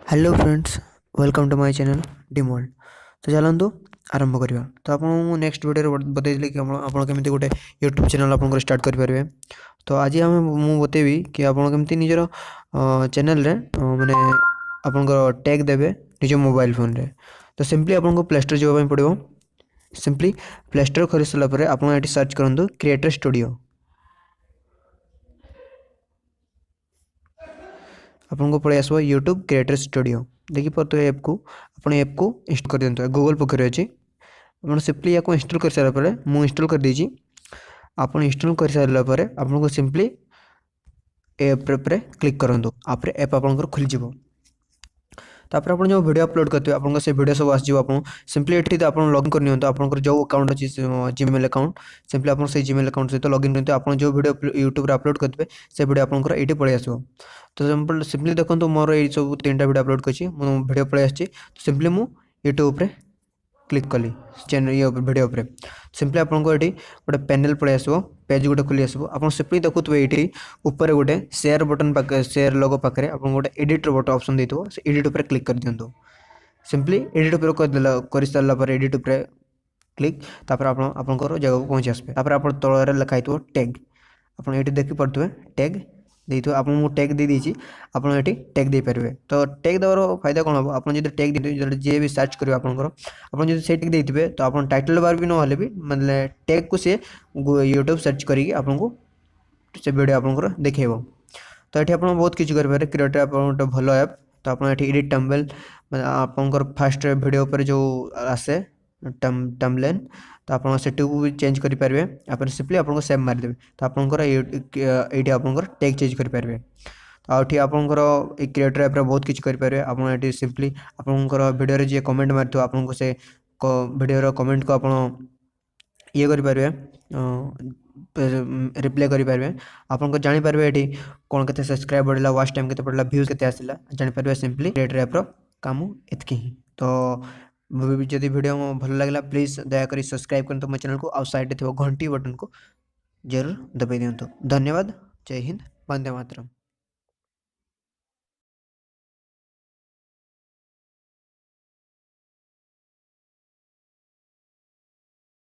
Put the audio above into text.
Hello friends, welcome to my channel डिमोल्ड। तो चलतु आरंभ करवा। तो आप नेक्स्ट वीडियो बताइए कि आप केमी गोटे यूट्यूब चैनल आप स्टार्ट करेंगे। तो आज मुझे बतेबी कि आपमती निजर चैनल रे माने आपंकर टैग देवे निज मोबाइल फोन रे। तो सिंपली आपको प्ले स्टोर जावाई पड़ो। सिंपली प्ले स्टोर कर सारापर आप सर्च करूँ क्रिएटर स्टूडियो। आपको पड़े आसो यूट्यूब क्रिएटर स्टूडियो। देखिए ऐप को इंस्टॉल कर दिखाँ। गूगल पाखे अच्छी आप सिंपली या इंस्टॉल कर सारापर मुझे इंस्टॉल कर देजी। आप इंस्टॉल कर सारापर आपको सिंपली ऐप क्लिक करूँ। आप ऐप आप खोलि। तापर आप जो वीडियो अपलोड करते हैं आपको से वीडियो सब आसो। आप सिंपली ये आप लॉगिन कर नियंतु। आप जो अकाउंट अच्छी जीमेल अकाउंट सिंपली आप जीमेल अकाउंट सहित लॉगिन करते आप जो वीडियो यूट्यूब अपलोड करेंगे से वीडियो आपंकर ये पलि आसो। तो सिंपली देखो मोर ये सब 3टा वीडियो अपलोड कर वीडियो पलि आसी। तो सिंपली मुझे यूट्यूब क्लिक कली चैनल ये वीडियो उपर। सिंपली आपको ये गोटे पैनल पलि आसो। पेज गोटे खोली आसो। आप सिंपली देखुए ये ऊपर गोटे शेयर बटन पाखे शेयर लोगो पाखे आप गोटे एडिटर बटन ऑप्शन देते से एडिट उपर क्लिक कर दिंतु। सिंपली एडिट उपर कर सारापर एडिट उपर क्लिक तापर आपंकर जगह को पहुँची आसपे। तापर आप तलर लिखाई टैग आप ये देखी पड़े टैग देखिए आप टैग दे दीजिए। आप ये टैग दे पारे। तो टैग देवर फायदा कौन हम आप टैग दे जी भी सर्च करेंगे आप से टैग देते तो आप टाइटल बार भी ना भी मतलब टैग को सी यूट्यूब सर्च करके आपको से वीडियो आपंकर देखेब। तो ये आप बहुत किसी करेंगे। क्रिएटर आप गोटे भल ऐप। तो आप एडिट टम्बल आपंकर फास्ट वीडियो पर जो आसे टमलेन तो आप भी चेंज करेंगे। आप सिंपली आपको सेव मारिदेवे। तो आपंकर ये आपंकर टैग चेंज करेंगे। आउठी आपंकर क्रिएटर ऐप बहुत किसी करेंगे। आप सिंपली आपंकर वीडियो जी कमेंट मारि आपको से वीडियो कमेंट को आप ये करेंगे रिप्लाई करेंगे। आपको जानीपारे ये कौन के सब्सक्राइब बढ़ला वाच टाइम के पड़ला व्यूज के आसला जानीपारे। सिंपली क्रिएटर ऐप्र काम एतकी ही। तो जदि वीडियो भल लगा प्लीज दयाकोरी सब्सक्राइब करते मो चैनल को। साइड थी घंटी बटन को जरूर दबाई दिंतु। धन्यवाद। जय हिंद। वंदे मातरम।